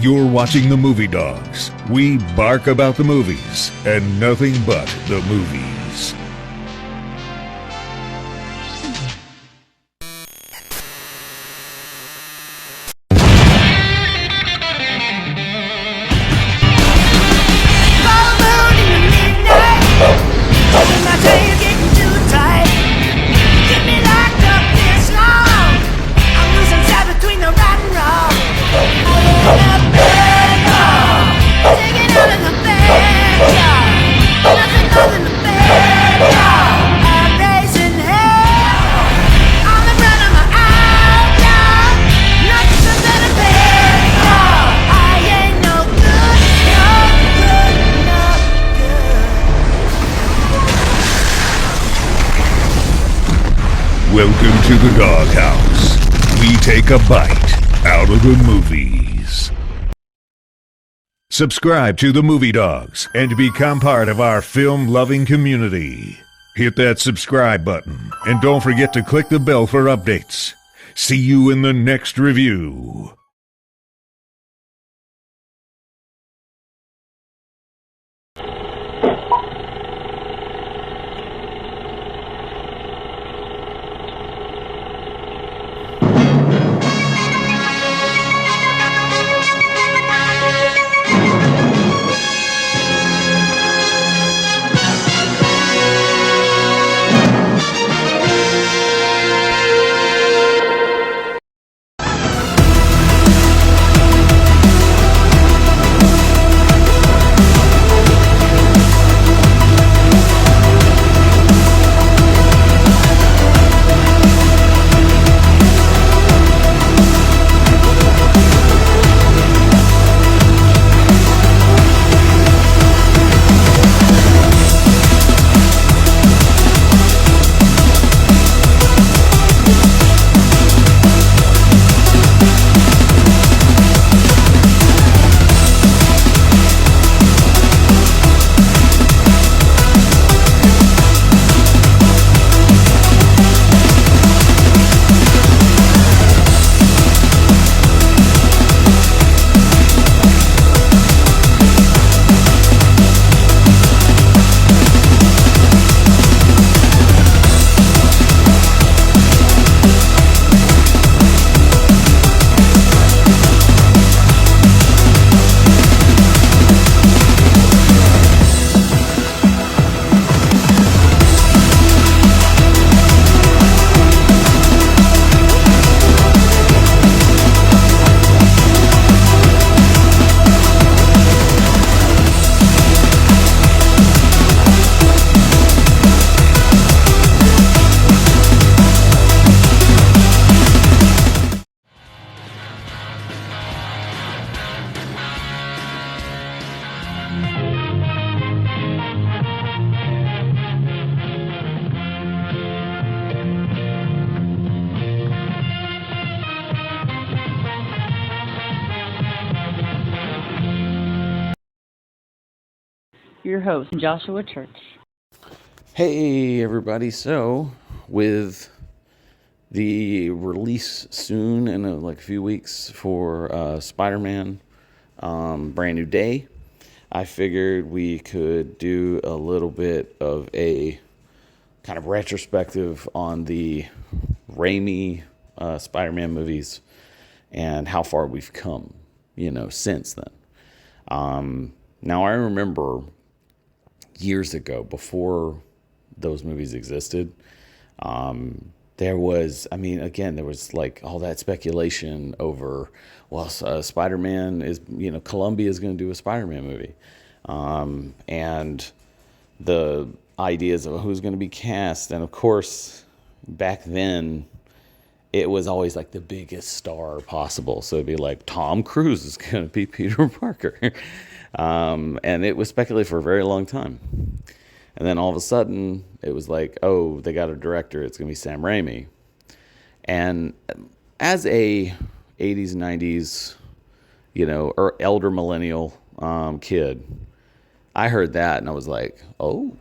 You're watching the Movie Dogs. We bark about the movies and nothing but the movies. Welcome to the Doghouse. We take a bite out of the movies. Subscribe to the Movie Dogs and become part of our film-loving community. Hit that subscribe button and don't forget to click the bell for updates. See you in the next review. Your host, Joshua Church. Hey everybody, so with the release soon in a few weeks for Spider-Man Brand New Day, I figured we could do a little bit of a kind of retrospective on the Rami Spider-Man movies and how far we've come, since then. Now I remember years ago, before those movies existed, there was like all that speculation over, Spider-Man is, Columbia is going to do a Spider-Man movie. And the ideas of who's going to be cast. And of course, back then, it was always like the biggest star possible. So it'd be like Tom Cruise is going to be Peter Parker. And it was speculated for a very long time. And then all of a sudden, it was like, oh, they got a director. It's going to be Sam Raimi. And as a 80s, 90s, or elder millennial kid, I heard that and I was like, oh,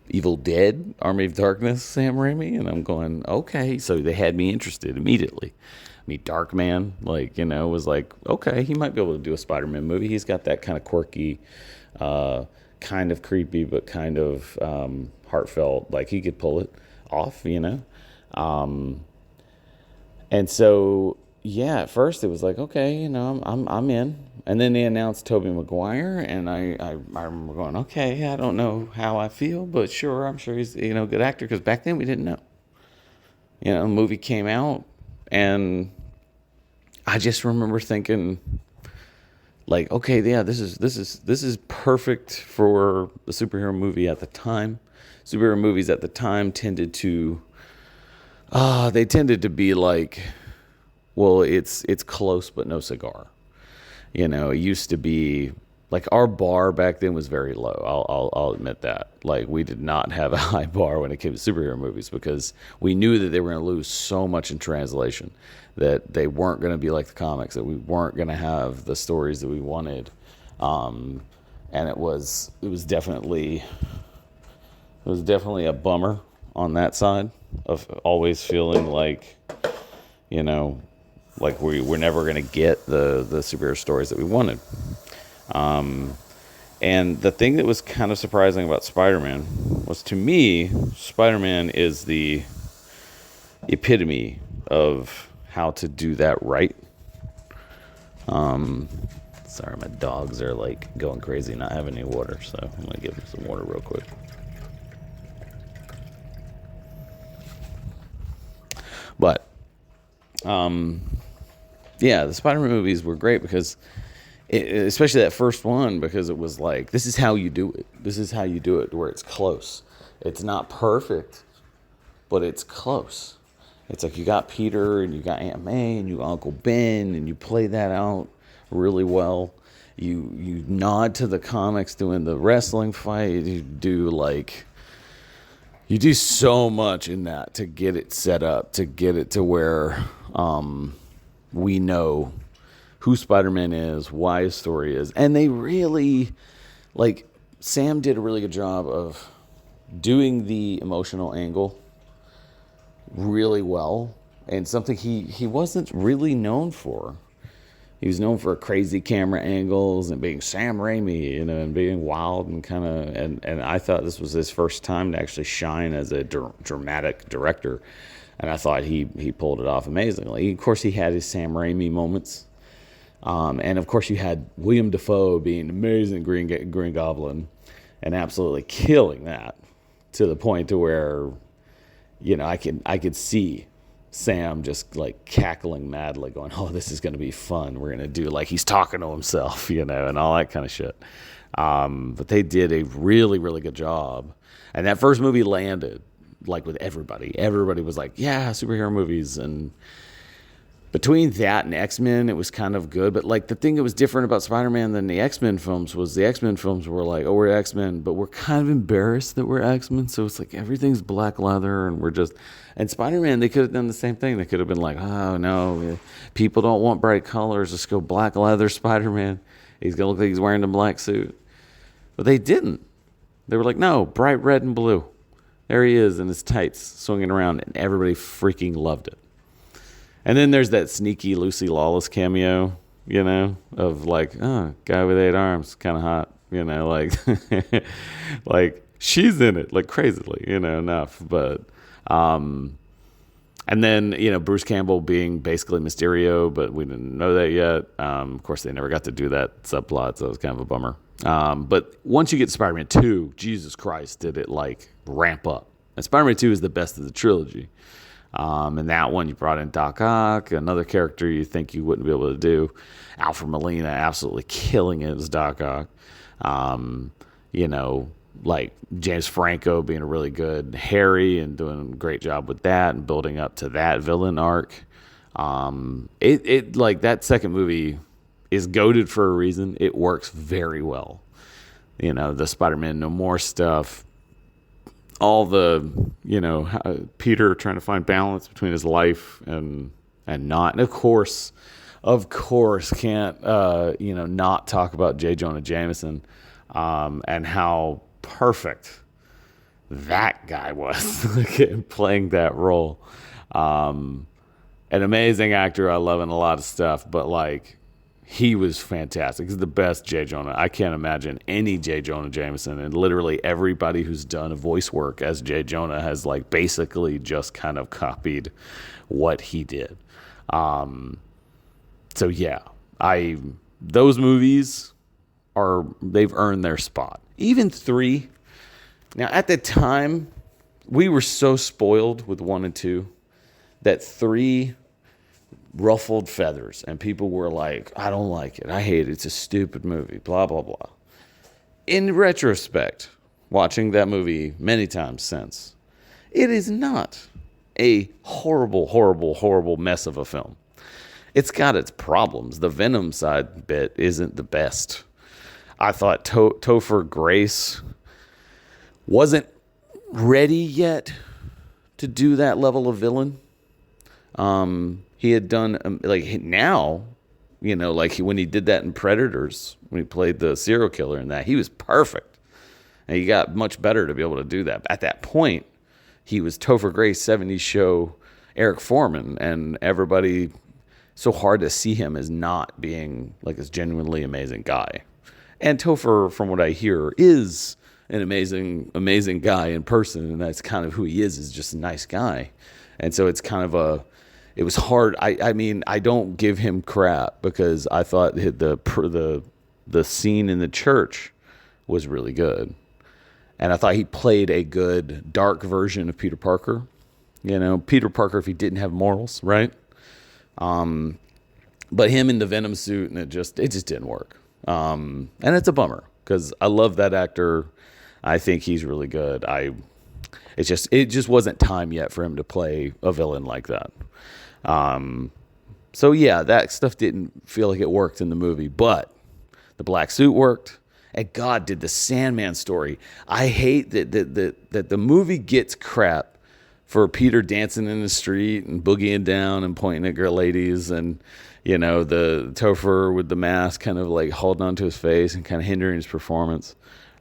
Evil Dead, Army of Darkness, Sam Raimi? And I'm going, okay. So they had me interested immediately. meet Darkman. Like, you know, was like, okay, he might be able to do a Spider-Man movie. He's got that kind of quirky, kind of creepy, but kind of heartfelt. Like, he could pull it off, you know. And so, yeah, at first it was like, okay, you know, I'm in. And then they announced Tobey Maguire, and I remember going, okay, I don't know how I feel, but sure, I'm sure he's, you know, a good actor, because back then we didn't know. You know, the movie came out, and I just remember thinking, like, okay, yeah, this is perfect for the superhero movie at the time. Superhero movies at the time tended to be like, well, it's close but no cigar. You know, it used to be like our bar back then was very low. I'll admit that. Like, we did not have a high bar when it came to superhero movies, because we knew that they were going to lose so much in translation, that they weren't going to be like the comics, that we weren't going to have the stories that we wanted. And it was definitely a bummer on that side of always feeling like, you know, like we're never going to get the superhero stories that we wanted. And the thing that was kind of surprising about Spider-Man was, to me, Spider-Man is the epitome of how to do that right. Sorry, my dogs are like going crazy, not having any water, so I'm going to give them some water real quick. But, yeah, the Spider-Man movies were great because, especially that first one, because it was like, this is how you do it. This is how you do it, where it's close. It's not perfect, but it's close. It's like you got Peter and you got Aunt May and you got Uncle Ben, and you play that out really well. You nod to the comics doing the wrestling fight. You do so much in that to get it set up, to get it to where we know who Spider-Man is, why his story is. And they really, like, Sam did a really good job of doing the emotional angle really well, and something he wasn't really known for. He was known for crazy camera angles and being Sam Raimi, you know, and being wild and kind of, and I thought this was his first time to actually shine as a dramatic director, and I thought he pulled it off amazingly. Of course, he had his Sam Raimi moments, and of course, you had William Dafoe being amazing Green Goblin, and absolutely killing that, to the point to where, you know, I could see Sam just like cackling madly, going, oh, this is going to be fun. We're going to do like he's talking to himself, you know, and all that kind of shit. But they did a really, really good job. And that first movie landed like with everybody. Everybody was like, yeah, superhero movies. And between that and X-Men, it was kind of good. But like the thing that was different about Spider-Man than the X-Men films was the X-Men films were like, oh, we're X-Men, but we're kind of embarrassed that we're X-Men. So it's like everything's black leather, and we're just... And Spider-Man, they could have done the same thing. They could have been like, oh, no, people don't want bright colors. Let's go black leather Spider-Man. He's going to look like he's wearing a black suit. But they didn't. They were like, no, bright red and blue. There he is in his tights, swinging around, and everybody freaking loved it. And then there's that sneaky Lucy Lawless cameo, you know, of like, oh, guy with 8 arms, kind of hot, you know, like, like she's in it, like crazily, you know, enough. But, and then, you know, Bruce Campbell being basically Mysterio, but we didn't know that yet. Of course, they never got to do that subplot, so it was kind of a bummer. But once you get to Spider-Man 2, Jesus Christ, did it like ramp up. And Spider-Man 2 is the best of the trilogy. And that one, you brought in Doc Ock, another character you think you wouldn't be able to do. Alfred Molina absolutely killing it as Doc Ock. You know, like James Franco being a really good Harry and doing a great job with that and building up to that villain arc. It like that second movie is goated for a reason. It works very well. You know, the Spider-Man No More stuff, all the, you know, Peter trying to find balance between his life and not. And of course can't, you know, not talk about J. Jonah Jameson and how perfect that guy was playing that role. an amazing actor. I love in a lot of stuff, but like, he was fantastic. He's the best J. Jonah. I can't imagine any J. Jonah Jameson, and literally everybody who's done a voice work as J. Jonah has like basically just kind of copied what he did. So yeah, those movies they've earned their spot. Even 3. Now at the time, we were so spoiled with 1 and 2 that 3 ruffled feathers, and people were like, I don't like it, I hate it, it's a stupid movie, blah blah blah. In retrospect, watching that movie many times since, it is not a horrible mess of a film. It's got its problems. The Venom side bit isn't the best. I thought Topher Grace wasn't ready yet to do that level of villain. He had done, now, like when he did that in Predators, when he played the serial killer in that, he was perfect. And he got much better to be able to do that. At that point, he was Topher Grace 70s show Eric Foreman, and everybody, so hard to see him as not being like this genuinely amazing guy. And Topher, from what I hear, is an amazing guy in person, and that's kind of who he is just a nice guy. And so it's kind of it was hard. I mean, I don't give him crap because I thought the scene in the church was really good. And I thought he played a good dark version of Peter Parker. Peter Parker if he didn't have morals, right? But him in the Venom suit, and it just didn't work. And it's a bummer because I love that actor. I think he's really good. It just wasn't time yet for him to play a villain like that. So yeah, that stuff didn't feel like it worked in the movie, but the black suit worked. And God, did the Sandman story. I hate that the movie gets crap for Peter dancing in the street and boogieing down and pointing at girl ladies, and the Topher with the mask kind of like holding onto his face and kind of hindering his performance,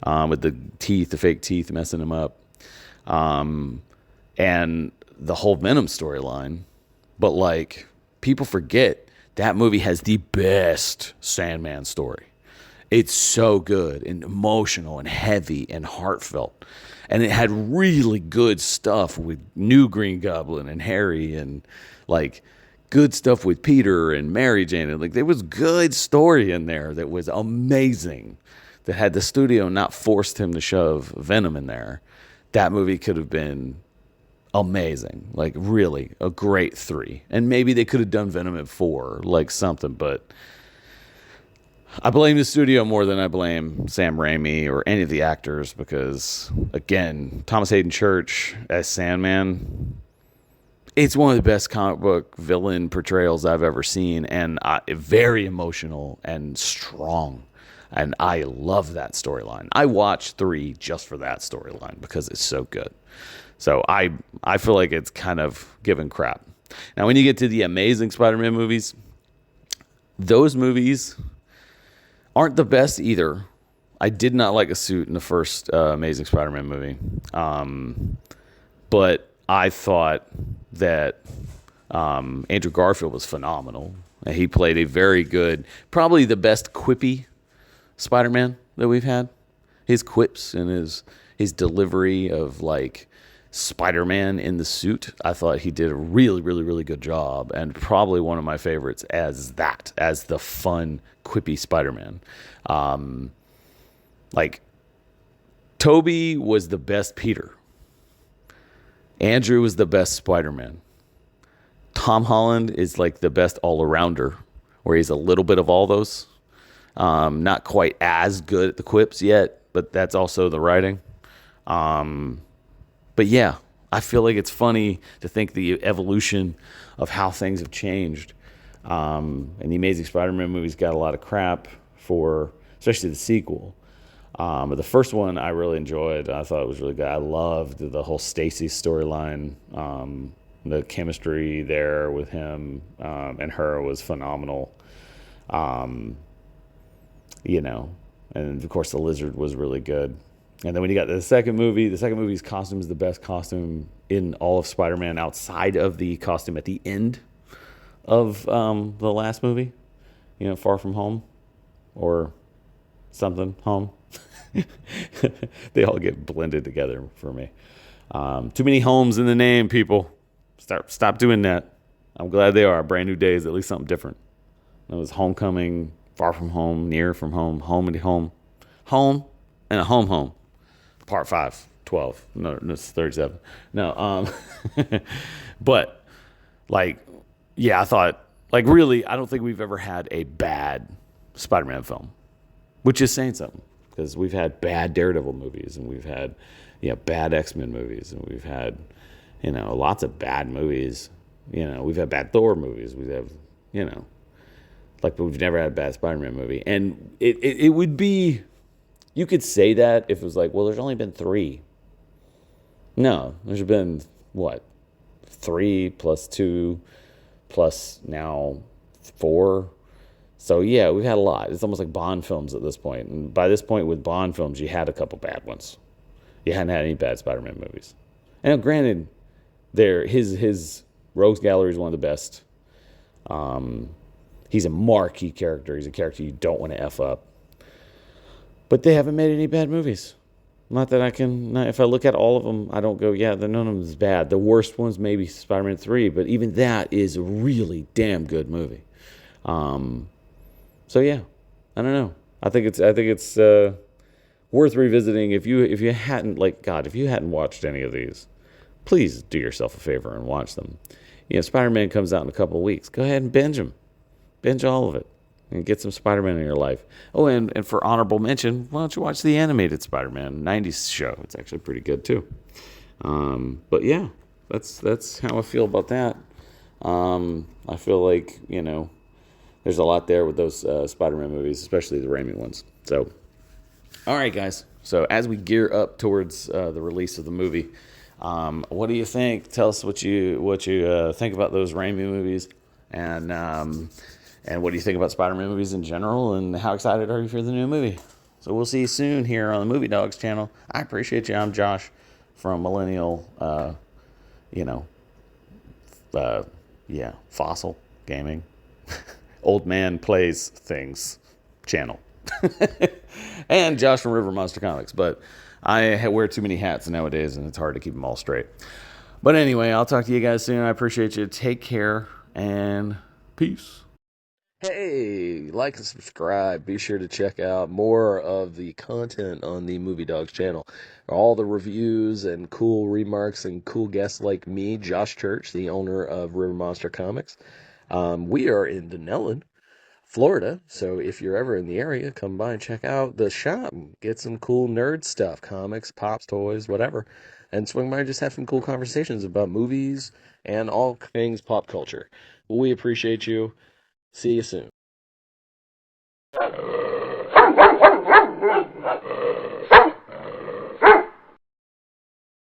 with the fake teeth messing him up, and the whole Venom storyline. But like, people forget that movie has the best Sandman story. It's so good and emotional and heavy and heartfelt. And it had really good stuff with New Green Goblin and Harry, and like good stuff with Peter and Mary Jane. And like, there was good story in there that was amazing, that had the studio not forced him to shove Venom in there, that movie could have been amazing. Like, really a great 3. And maybe they could have done Venom at 4, like something, but I blame the studio more than I blame Sam Raimi or any of the actors, because again, Thomas Hayden Church as Sandman, it's one of the best comic book villain portrayals I've ever seen, and very emotional and strong. And I love that storyline. I watched 3 just for that storyline because it's so good. So I feel like it's kind of given crap. Now, when you get to the Amazing Spider-Man movies, those movies aren't the best either. I did not like a suit in the first Amazing Spider-Man movie. But I thought that Andrew Garfield was phenomenal. He played a very good, probably the best quippy Spider-Man that we've had. His quips and his delivery of like Spider-Man in the suit, I thought he did a really, really, really good job, and probably one of my favorites as the fun, quippy Spider-Man. Like, Tobey was the best Peter. Andrew was the best Spider-Man. Tom Holland is like the best all-arounder, where he's a little bit of all those. Not quite as good at the quips yet, but that's also the writing. But yeah, I feel like it's funny to think the evolution of how things have changed. And the Amazing Spider-Man movies got a lot of crap for, especially the sequel. But the first one I really enjoyed. I thought it was really good. I loved the whole Stacy storyline. The chemistry there with him and her was phenomenal. And of course the Lizard was really good. And then when you got the second movie's costume is the best costume in all of Spider-Man outside of the costume at the end of the last movie. Far From Home or something home. They all get blended together for me. Too many homes in the name, people. Stop doing that. I'm glad they are. Brand New Days, at least something different. It was Homecoming, Far From Home, Near From Home, Home and Home, Home, and a Home. Part 5, 12. No, it's 37. No, but, yeah, I thought, really, I don't think we've ever had a bad Spider-Man film, which is saying something, because we've had bad Daredevil movies, and we've had, bad X-Men movies, and we've had, lots of bad movies. We've had bad Thor movies. We have, but we've never had a bad Spider-Man movie. And it would be, you could say that if it was well, there's only been 3. No, there's been, 3 plus 2 plus now 4. So, yeah, we've had a lot. It's almost like Bond films at this point. And by this point with Bond films, you had a couple bad ones. You hadn't had any bad Spider-Man movies. And granted, his Rogues Gallery is one of the best. He's a marquee character. He's a character you don't want to F up. But they haven't made any bad movies. Not that I can, if I look at all of them, I don't go, yeah, none of them is bad. The worst one's maybe Spider-Man 3, but even that is a really damn good movie. So yeah, I don't know. I think it's worth revisiting. If you hadn't, if you hadn't watched any of these, please do yourself a favor and watch them. Spider-Man comes out in a couple of weeks. Go ahead and binge them. Binge all of it. And get some Spider-Man in your life. Oh, and for honorable mention, why don't you watch the animated Spider-Man 90s show? It's actually pretty good, too. But yeah, that's how I feel about that. I feel like, there's a lot there with those Spider-Man movies, especially the Rami ones. So, all right, guys. So as we gear up towards the release of the movie, what do you think? Tell us what you think about those Rami movies, and what do you think about Spider-Man movies in general, and how excited are you for the new movie? So we'll see you soon here on the Movie Dawgs channel. I appreciate you. I'm Josh from Millennial, Fossil Gaming. Old Man Plays Things channel. And Josh from River Monster Comics. But I wear too many hats nowadays, and it's hard to keep them all straight. But anyway, I'll talk to you guys soon. I appreciate you. Take care, and peace. Hey, like and subscribe. Be sure to check out more of the content on the Movie Dawgs channel. All the reviews and cool remarks and cool guests like me, Josh Church, the owner of River Monster Comics. We are in Denellen, Florida, so if you're ever in the area, come by and check out the shop. Get some cool nerd stuff, comics, pops, toys, whatever. And swing by and just have some cool conversations about movies and all things pop culture. We appreciate you. See you soon.